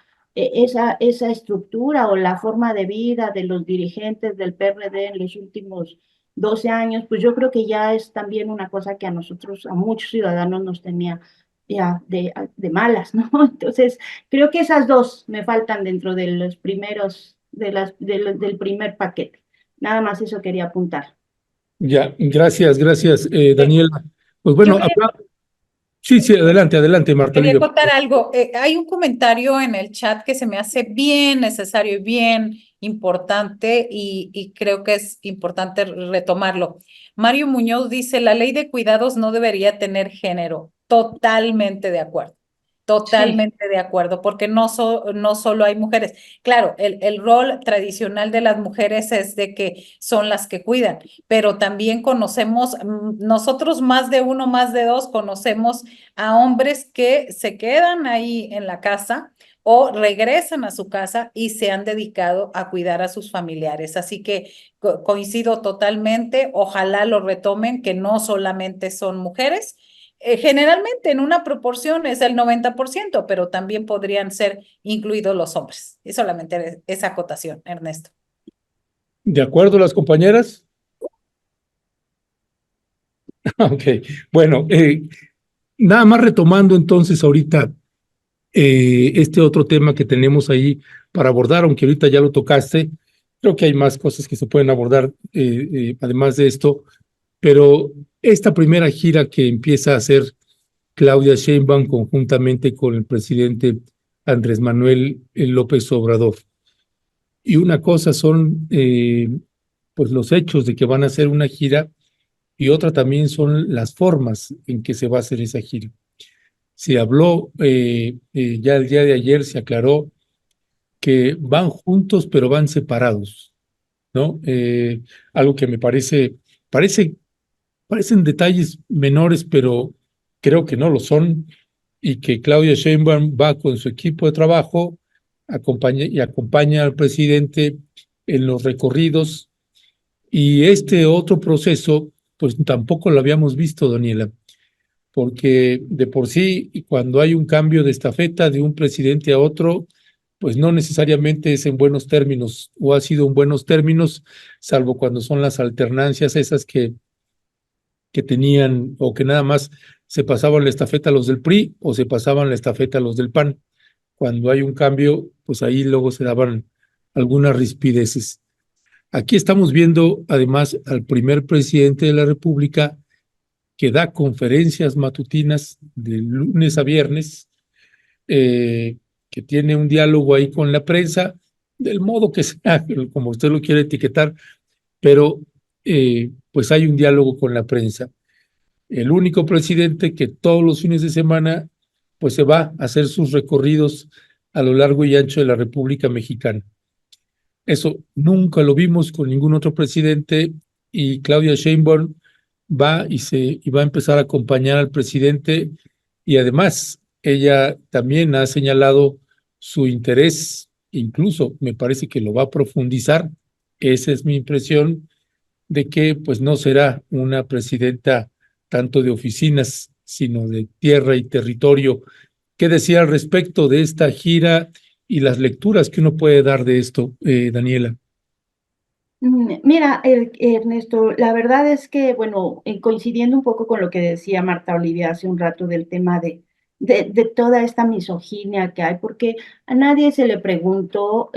estructura, o la forma de vida de los dirigentes del PRD en los últimos 12 años, pues yo creo que ya es también una cosa que a nosotros, a muchos ciudadanos, nos tenía ya de malas, ¿no? Entonces, creo que esas dos me faltan dentro de los primeros, del primer paquete. Nada más eso quería apuntar. Ya, gracias, Daniela. Pues Yo bueno, quería sí, adelante, Marta Quería Olivia. contar algo. Hay un comentario en el chat que se me hace bien necesario y bien importante y creo que es importante retomarlo. Mario Muñoz dice, la ley de cuidados no debería tener género. Totalmente de acuerdo. Sí. Totalmente de acuerdo, porque no solo hay mujeres. Claro, el rol tradicional de las mujeres es de que son las que cuidan, pero también conocemos, nosotros más de uno, más de dos, conocemos a hombres que se quedan ahí en la casa o regresan a su casa y se han dedicado a cuidar a sus familiares. Así que coincido totalmente, ojalá lo retomen, que no solamente son mujeres. Generalmente en una proporción es el 90%, pero también podrían ser incluidos los hombres. Y solamente esa acotación, Ernesto. ¿De acuerdo las compañeras? Ok, bueno, nada más retomando entonces ahorita este otro tema que tenemos ahí para abordar, aunque ahorita ya lo tocaste, creo que hay más cosas que se pueden abordar además de esto, pero esta primera gira que empieza a hacer Claudia Sheinbaum conjuntamente con el presidente Andrés Manuel López Obrador. Y una cosa son pues los hechos de que van a hacer una gira y otra también son las formas en que se va a hacer esa gira. Se habló, ya el día de ayer se aclaró que van juntos pero van separados, ¿no? Algo que me parecen detalles menores, pero creo que no lo son, y que Claudia Sheinbaum va con su equipo de trabajo acompaña al presidente en los recorridos, y este otro proceso, pues tampoco lo habíamos visto, Daniela, porque de por sí, cuando hay un cambio de estafeta de un presidente a otro, pues no necesariamente es en buenos términos o ha sido en buenos términos, salvo cuando son las alternancias esas que tenían o que nada más se pasaban la estafeta a los del PRI o se pasaban la estafeta a los del PAN. Cuando hay un cambio, pues ahí luego se daban algunas rispideces. Aquí estamos viendo además al primer presidente de la República que da conferencias matutinas de lunes a viernes, que tiene un diálogo ahí con la prensa, del modo que sea, como usted lo quiere etiquetar, pero pues hay un diálogo con la prensa. El único presidente que todos los fines de semana pues se va a hacer sus recorridos a lo largo y ancho de la República Mexicana. Eso nunca lo vimos con ningún otro presidente, y Claudia Sheinbaum va a empezar a acompañar al presidente, y además ella también ha señalado su interés, incluso me parece que lo va a profundizar, esa es mi impresión, de que pues no será una presidenta tanto de oficinas, sino de tierra y territorio. ¿Qué decía al respecto de esta gira y las lecturas que uno puede dar de esto, Daniela? Mira, Ernesto, la verdad es que, bueno, coincidiendo un poco con lo que decía Marta Olivia hace un rato del tema de toda esta misoginia que hay, porque a nadie se le preguntó,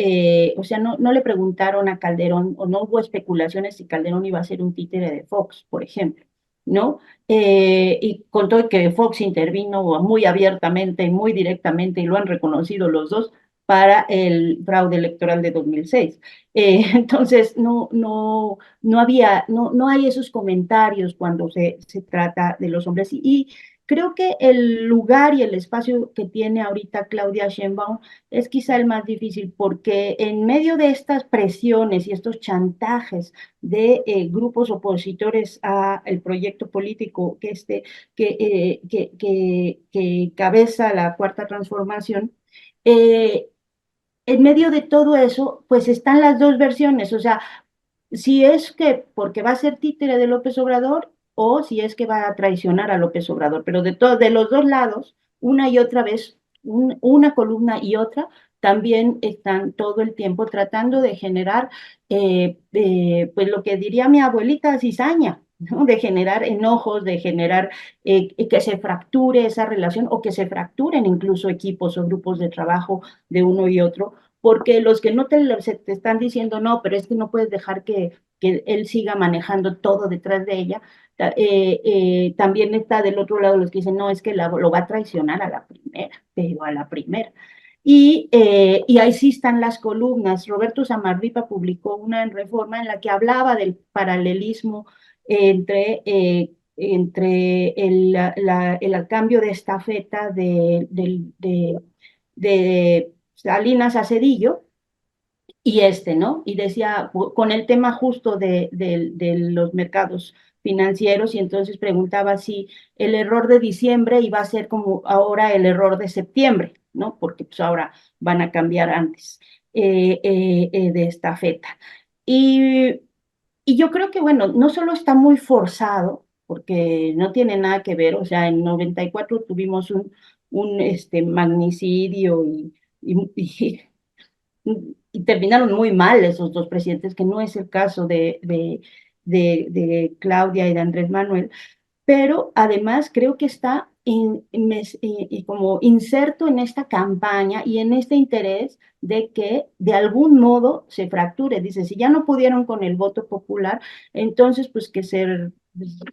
o sea, no le preguntaron a Calderón, o no hubo especulaciones si Calderón iba a ser un títere de Fox, por ejemplo, ¿no? Y con todo que Fox intervino muy abiertamente y muy directamente, y lo han reconocido los dos, para el fraude electoral de 2006. Entonces, no hay esos comentarios cuando se trata de los hombres. Y creo que el lugar y el espacio que tiene ahorita Claudia Sheinbaum es quizá el más difícil, porque en medio de estas presiones y estos chantajes de grupos opositores al proyecto político que cabeza la Cuarta Transformación, eh, en medio de todo eso, pues están las dos versiones, o sea, si es que porque va a ser títere de López Obrador o si es que va a traicionar a López Obrador, pero de los dos lados, una y otra vez, una columna y otra, también están todo el tiempo tratando de generar, pues lo que diría mi abuelita, cizaña, ¿no? De generar enojos, de generar que se fracture esa relación o que se fracturen incluso equipos o grupos de trabajo de uno y otro, porque los que no te están diciendo, no, pero es que no puedes dejar que él siga manejando todo detrás de ella. También está del otro lado los que dicen, no, es que lo va a traicionar a la primera, pero a la primera. Y ahí sí están las columnas. Roberto Samarripa publicó una en Reforma en la que hablaba del paralelismo entre el cambio de estafeta de Salinas a Cedillo y ¿no? Y decía, con el tema justo de los mercados financieros, y entonces preguntaba si el error de diciembre iba a ser como ahora el error de septiembre, ¿no? Porque pues ahora van a cambiar antes de estafeta. Y, y yo creo que, bueno, no solo está muy forzado, porque no tiene nada que ver, o sea, en 94 tuvimos un magnicidio y terminaron muy mal esos dos presidentes, que no es el caso de Claudia y de Andrés Manuel, pero además creo que está como inserto en esta campaña y en este interés de que de algún modo se fracture. Dice, si ya no pudieron con el voto popular, entonces pues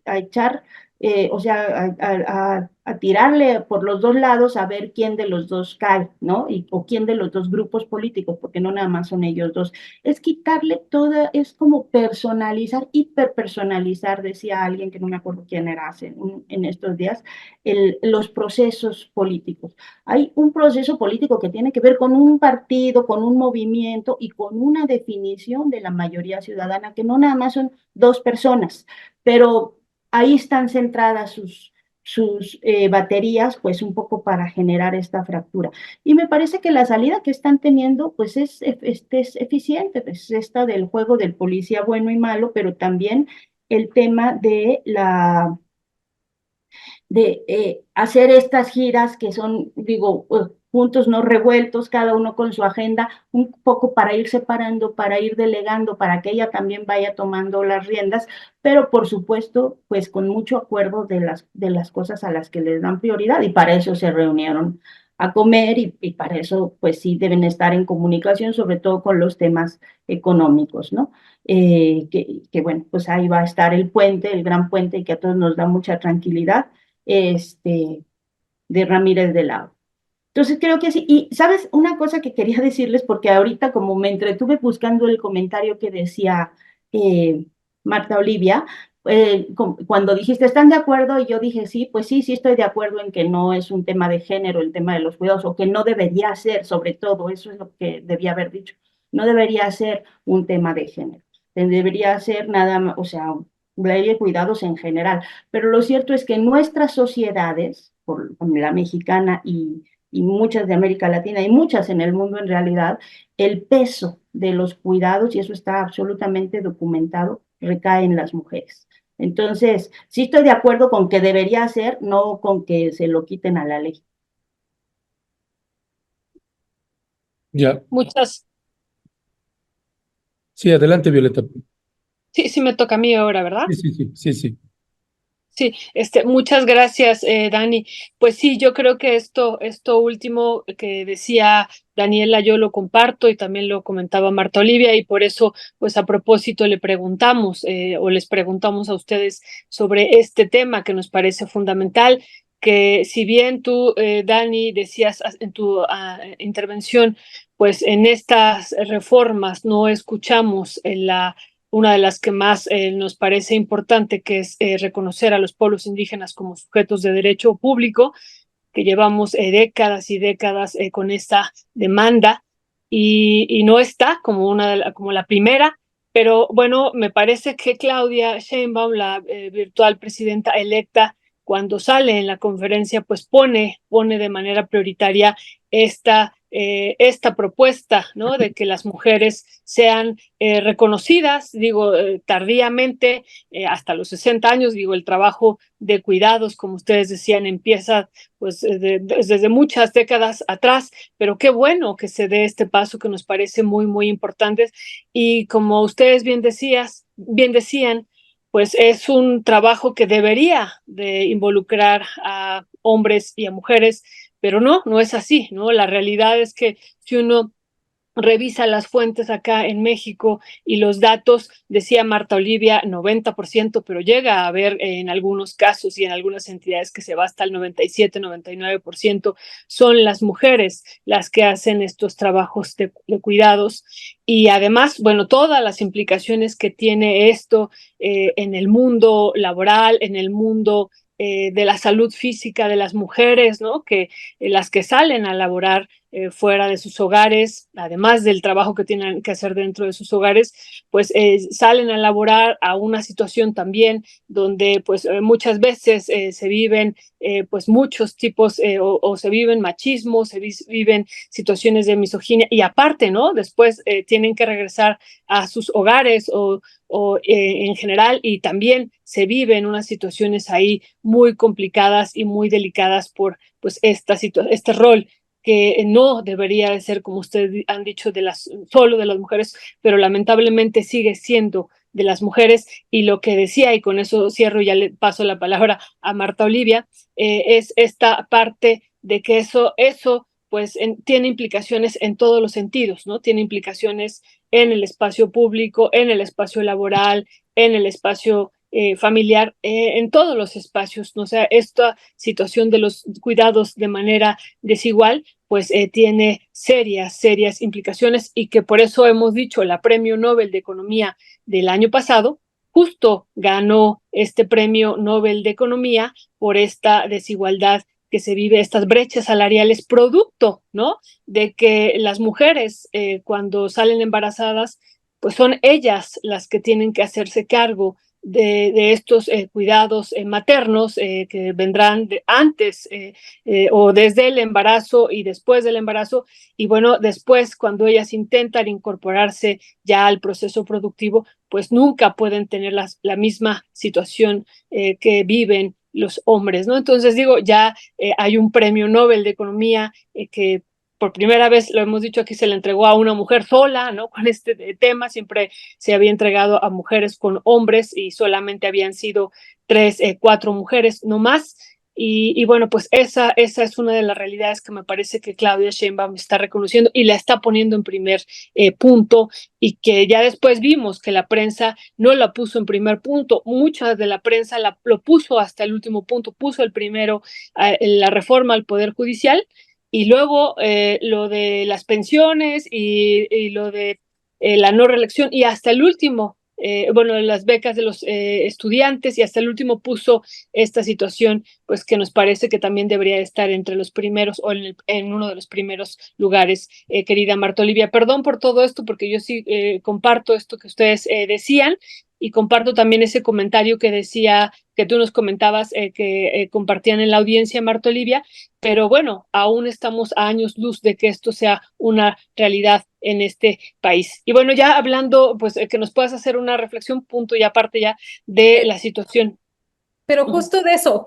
a echar, o sea, a tirarle por los dos lados a ver quién de los dos cae, ¿no? O quién de los dos grupos políticos, porque no nada más son ellos dos. Es quitarle toda, es como personalizar, hiperpersonalizar, decía alguien que no me acuerdo quién era en estos días, los procesos políticos. Hay un proceso político que tiene que ver con un partido, con un movimiento y con una definición de la mayoría ciudadana, que no nada más son dos personas, pero ahí están centradas sus baterías, pues un poco para generar esta fractura. Y me parece que la salida que están teniendo, pues es eficiente, pues esta del juego del policía bueno y malo, pero también el tema de hacer estas giras que son, digo, juntos no revueltos, cada uno con su agenda, un poco para ir separando, para ir delegando, para que ella también vaya tomando las riendas, pero por supuesto, pues con mucho acuerdo de las cosas a las que les dan prioridad, y para eso se reunieron a comer y para eso pues sí deben estar en comunicación, sobre todo con los temas económicos, ¿no? Bueno, pues ahí va a estar el puente, el gran puente, y que a todos nos da mucha tranquilidad, de Ramírez de Lao. Entonces creo que sí. Y sabes, una cosa que quería decirles, porque ahorita como me entretuve buscando el comentario que decía Marta Olivia, cuando dijiste, ¿están de acuerdo? Y yo dije, sí, pues sí, sí estoy de acuerdo en que no es un tema de género el tema de los cuidados, o que no debería ser, sobre todo, eso es lo que debía haber dicho, no debería ser un tema de género, debería ser nada más, o sea, ley de cuidados en general. Pero lo cierto es que en nuestras sociedades, por la mexicana y muchas de América Latina y muchas en el mundo en realidad, el peso de los cuidados, y eso está absolutamente documentado, recae en las mujeres. Entonces, sí estoy de acuerdo con que debería ser, no con que se lo quiten a la ley. Ya, Muchas, sí, adelante, Violeta. sí me toca a mí ahora, ¿verdad? Sí, sí, sí, sí, sí. Sí, muchas gracias, Dani. Pues sí, yo creo que esto último que decía Daniela, yo lo comparto y también lo comentaba Marta Olivia, y por eso, pues a propósito, le preguntamos o les preguntamos a ustedes sobre este tema que nos parece fundamental, que si bien tú, Dani, decías en tu intervención, pues en estas reformas no escuchamos una de las que más nos parece importante, que es reconocer a los pueblos indígenas como sujetos de derecho público, que llevamos décadas y décadas con esta demanda, y no está como como la primera, pero bueno, me parece que Claudia Sheinbaum, la virtual presidenta electa, cuando sale en la conferencia, pues pone de manera prioritaria esta propuesta, ¿no? De que las mujeres sean reconocidas, digo, tardíamente, hasta los 60 años, digo, el trabajo de cuidados, como ustedes decían, empieza pues desde muchas décadas atrás, pero qué bueno que se dé este paso que nos parece muy, muy importante. Y como ustedes bien decían, pues es un trabajo que debería de involucrar a hombres y a mujeres, pero no es así, ¿no? La realidad es que si uno revisa las fuentes acá en México y los datos, decía Marta Olivia, 90%, pero llega a haber en algunos casos y en algunas entidades que se va hasta el 97, 99%, son las mujeres las que hacen estos trabajos de cuidados. Y además, bueno, todas las implicaciones que tiene esto en el mundo laboral, en el mundo de la salud física de las mujeres, ¿no? Que las que salen a laborar fuera de sus hogares, además del trabajo que tienen que hacer dentro de sus hogares, pues salen a laborar a una situación también donde pues muchas veces se viven pues muchos tipos o se viven machismo, se viven situaciones de misoginia y aparte, ¿no? Después tienen que regresar a sus hogares o en general y también se viven unas situaciones ahí muy complicadas y muy delicadas por pues este rol que no debería de ser, como ustedes han dicho, solo de las mujeres, pero lamentablemente sigue siendo de las mujeres. Y lo que decía, y con eso cierro y ya le paso la palabra a Marta Olivia, es esta parte de que eso pues tiene implicaciones en todos los sentidos, ¿no? Tiene implicaciones en el espacio público, en el espacio laboral, en el espacio familiar, en todos los espacios, ¿no? O sea, esta situación de los cuidados de manera desigual, pues tiene serias implicaciones y que por eso hemos dicho la Premio Nobel de Economía del año pasado, justo ganó este Premio Nobel de Economía por esta desigualdad que se vive, estas brechas salariales, producto, ¿no? De que las mujeres cuando salen embarazadas, pues son ellas las que tienen que hacerse cargo de estos cuidados maternos que vendrán antes o desde el embarazo y después del embarazo. Y bueno, después cuando ellas intentan incorporarse ya al proceso productivo, pues nunca pueden tener la misma situación que viven los hombres, ¿no? Entonces digo, ya hay un premio Nobel de Economía que por primera vez, lo hemos dicho aquí, se le entregó a una mujer sola, ¿no? Con este tema, siempre se había entregado a mujeres con hombres y solamente habían sido 3, 4 mujeres, no más. Y bueno, pues esa es una de las realidades que me parece que Claudia Sheinbaum está reconociendo y la está poniendo en primer punto y que ya después vimos que la prensa no la puso en primer punto, mucha de la prensa lo puso hasta el último punto, puso el primero la reforma al Poder Judicial y luego lo de las pensiones y lo de la no reelección y hasta el último, bueno, las becas de los estudiantes y hasta el último puso esta situación, pues que nos parece que también debería estar entre los primeros o en uno de los primeros lugares, querida Marta Olivia. Perdón por todo esto, porque yo sí comparto esto que ustedes decían y comparto también ese comentario que decía, que tú nos comentabas, que compartían en la audiencia, Marta Olivia, pero bueno, aún estamos a años luz de que esto sea una realidad en este país. Y bueno, ya hablando, pues que nos puedas hacer una reflexión, punto y aparte ya de la situación. Pero justo de eso,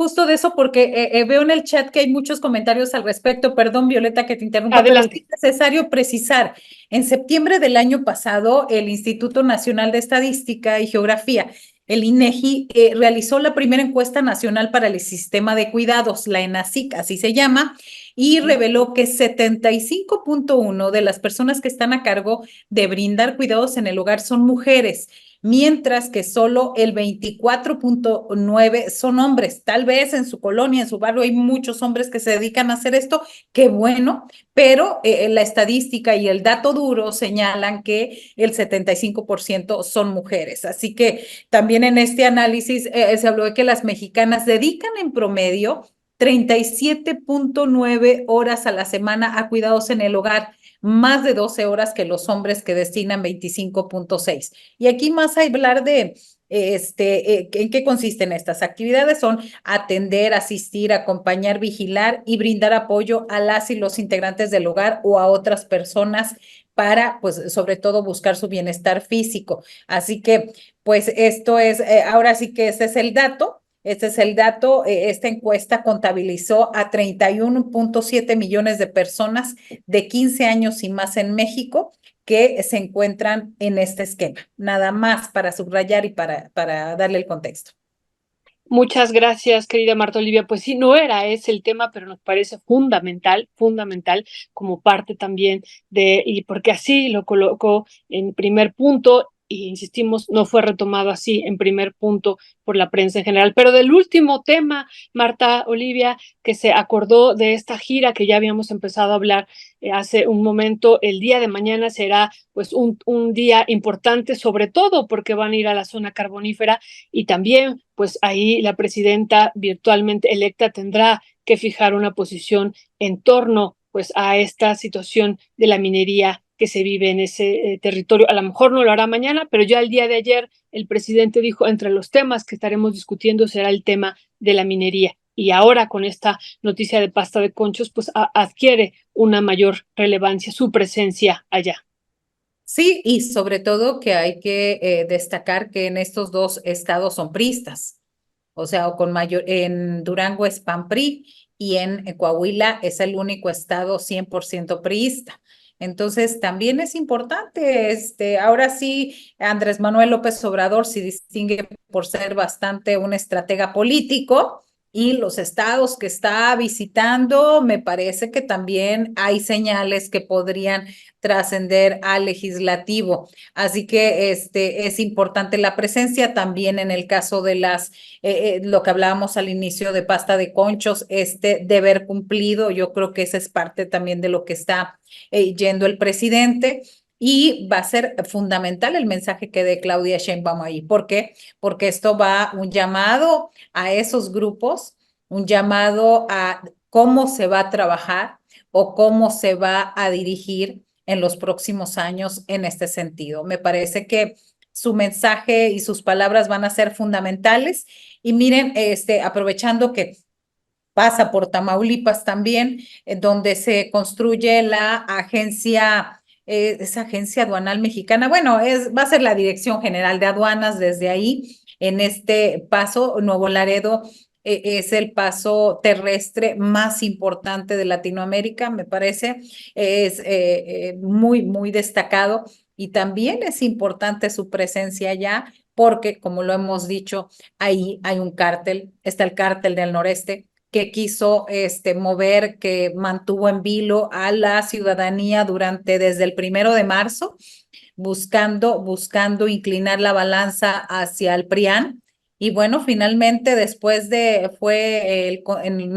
porque veo en el chat que hay muchos comentarios al respecto. Perdón, Violeta, que te interrumpa, Adelante. pero es necesario precisar. En septiembre del año pasado, el Instituto Nacional de Estadística y Geografía, el INEGI, realizó la primera encuesta nacional para el sistema de cuidados, la ENASIC, así se llama, y reveló que 75.1 de las personas que están a cargo de brindar cuidados en el hogar son mujeres, mientras que solo el 24.9 son hombres. Tal vez en su colonia, en su barrio, hay muchos hombres que se dedican a hacer esto, qué bueno, pero la estadística y el dato duro señalan que el 75% son mujeres. Así que también en este análisis se habló de que las mexicanas dedican en promedio 37.9 horas a la semana a cuidados en el hogar, más de 12 horas que los hombres que destinan 25.6. Y aquí más a hablar de ¿en qué consisten estas actividades? Son atender, asistir, acompañar, vigilar y brindar apoyo a las y los integrantes del hogar o a otras personas para, pues, sobre todo buscar su bienestar físico. Así que, pues, esto es, ahora sí que ese es el dato. Este es el dato. Esta encuesta contabilizó a 31.7 millones de personas de 15 años y más en México que se encuentran en este esquema. Nada más para subrayar y para darle el contexto. Muchas gracias, querida Marta Olivia. Pues sí, no era ese el tema, pero nos parece fundamental, fundamental como parte también y porque así lo colocó en primer punto, y insistimos, no fue retomado así en primer punto por la prensa en general. Pero del último tema, Marta Olivia, que se acordó de esta gira que ya habíamos empezado a hablar hace un momento, el día de mañana será pues un día importante, sobre todo porque van a ir a la zona carbonífera, y también pues ahí la presidenta virtualmente electa tendrá que fijar una posición en torno pues a esta situación de la minería que se vive en ese territorio. A lo mejor no lo hará mañana, pero ya el día de ayer el presidente dijo, entre los temas que estaremos discutiendo será el tema de la minería. Y ahora con esta noticia de pasta de conchos, pues adquiere una mayor relevancia su presencia allá. Sí, y sobre todo que hay que destacar que en estos dos estados son priistas, o sea, en Durango es PAN-PRI y en Coahuila es el único estado 100% priista. Entonces, también es importante, ahora sí, Andrés Manuel López Obrador se distingue por ser bastante un estratega político, y los estados que está visitando, me parece que también hay señales que podrían trascender al legislativo. Así que es importante la presencia también en el caso de lo que hablábamos al inicio de pasta de conchos, deber cumplido. Yo creo que esa es parte también de lo que está yendo el presidente. Y va a ser fundamental el mensaje que dé Claudia Sheinbaum ahí. ¿Por qué? Porque esto va un llamado a esos grupos, un llamado a cómo se va a trabajar o cómo se va a dirigir en los próximos años en este sentido. Me parece que su mensaje y sus palabras van a ser fundamentales. Y miren, aprovechando que pasa por Tamaulipas también, donde se construye esa agencia aduanal mexicana. Bueno, va a ser la Dirección General de Aduanas desde ahí. En este paso, Nuevo Laredo es el paso terrestre más importante de Latinoamérica, me parece. Es muy, muy destacado, y también es importante su presencia allá porque, como lo hemos dicho, ahí hay un cártel, está el cártel del noreste, que quiso mover, que mantuvo en vilo a la ciudadanía desde el 1 de marzo, buscando inclinar la balanza hacia el PRIAN. Y bueno, finalmente en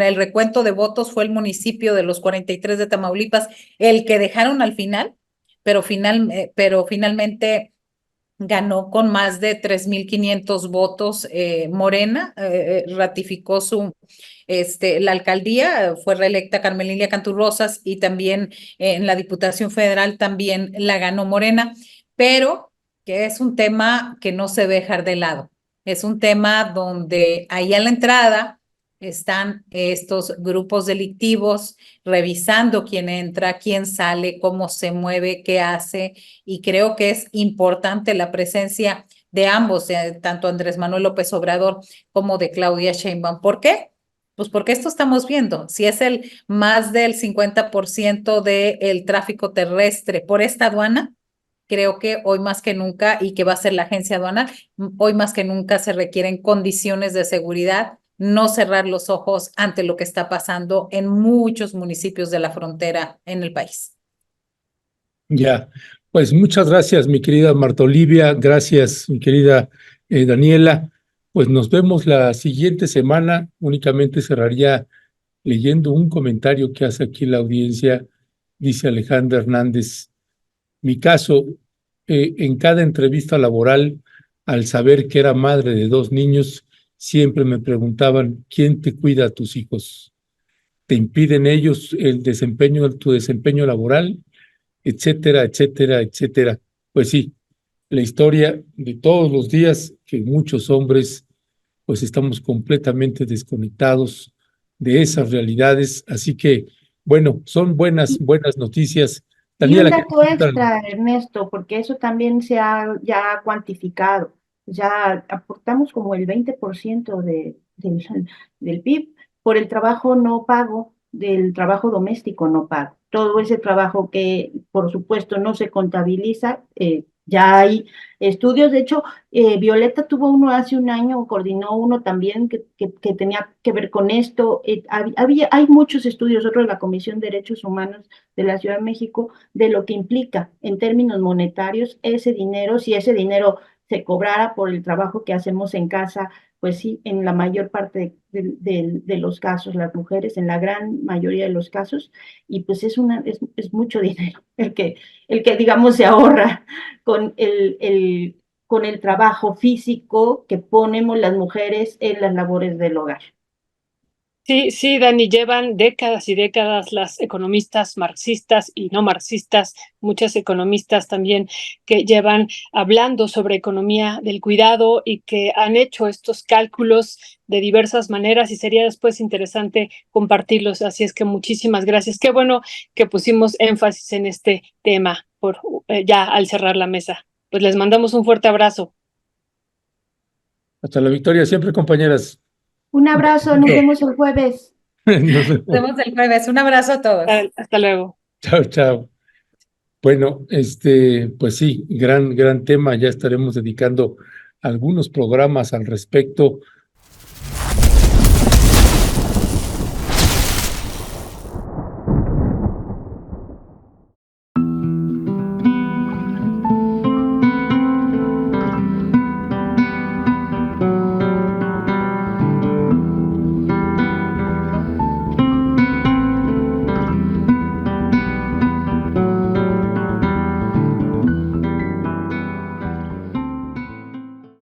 el recuento de votos fue el municipio de los 43 de Tamaulipas el que dejaron al final, pero finalmente ganó con más de 3,500 votos. Morena ratificó la alcaldía, fue reelecta Carmen Cantú Rosas, y también en la Diputación Federal también la ganó Morena, pero que es un tema que no se debe dejar de lado. Es un tema donde ahí a la entrada están estos grupos delictivos revisando quién entra, quién sale, cómo se mueve, qué hace, y creo que es importante la presencia de ambos, tanto Andrés Manuel López Obrador como de Claudia Sheinbaum. ¿Por qué? Pues porque esto estamos viendo, si es más del 50% del tráfico terrestre por esta aduana, creo que hoy más que nunca, y que va a ser la agencia aduanal, hoy más que nunca se requieren condiciones de seguridad, no cerrar los ojos ante lo que está pasando en muchos municipios de la frontera en el país. Ya, pues muchas gracias, mi querida Marta Olivia, gracias, mi querida Daniela. Pues nos vemos la siguiente semana. Únicamente cerraría leyendo un comentario que hace aquí la audiencia. Dice Alejandra Hernández: mi caso, en cada entrevista laboral, al saber que era madre de 2 niños, siempre me preguntaban: ¿quién te cuida a tus hijos? ¿Te impiden ellos tu desempeño laboral? Etcétera, etcétera, etcétera. Pues sí, la historia de todos los días, que muchos hombres pues estamos completamente desconectados de esas realidades. Así que, bueno, son buenas noticias. Y un Daniela, dato extra, Ernesto, porque eso también se ha ya cuantificado. Ya aportamos como el 20% del PIB por el trabajo no pago, del trabajo doméstico no pago. Todo ese trabajo que, por supuesto, no se contabiliza, Ya hay estudios, de hecho, Violeta tuvo uno hace un año, coordinó uno también que tenía que ver con esto. Hay muchos estudios, otro de la Comisión de Derechos Humanos de la Ciudad de México, de lo que implica en términos monetarios ese dinero, si ese dinero se cobrara por el trabajo que hacemos en casa, pues sí, en la mayor parte de los casos, las mujeres, en la gran mayoría de los casos, y pues es mucho dinero el que digamos se ahorra con con el trabajo físico que ponemos las mujeres en las labores del hogar. Sí, sí, Dani, llevan décadas y décadas las economistas marxistas y no marxistas, muchas economistas también que llevan hablando sobre economía del cuidado y que han hecho estos cálculos de diversas maneras y sería después interesante compartirlos. Así es que muchísimas gracias. Qué bueno que pusimos énfasis en este tema ya al cerrar la mesa. Pues les mandamos un fuerte abrazo. Hasta la victoria siempre, compañeras. Un abrazo, nos vemos el jueves. Nos Nos vemos. vemos el jueves. Un abrazo a todos. Hasta luego. Chao, chao. Bueno, pues sí, gran tema. Ya estaremos dedicando algunos programas al respecto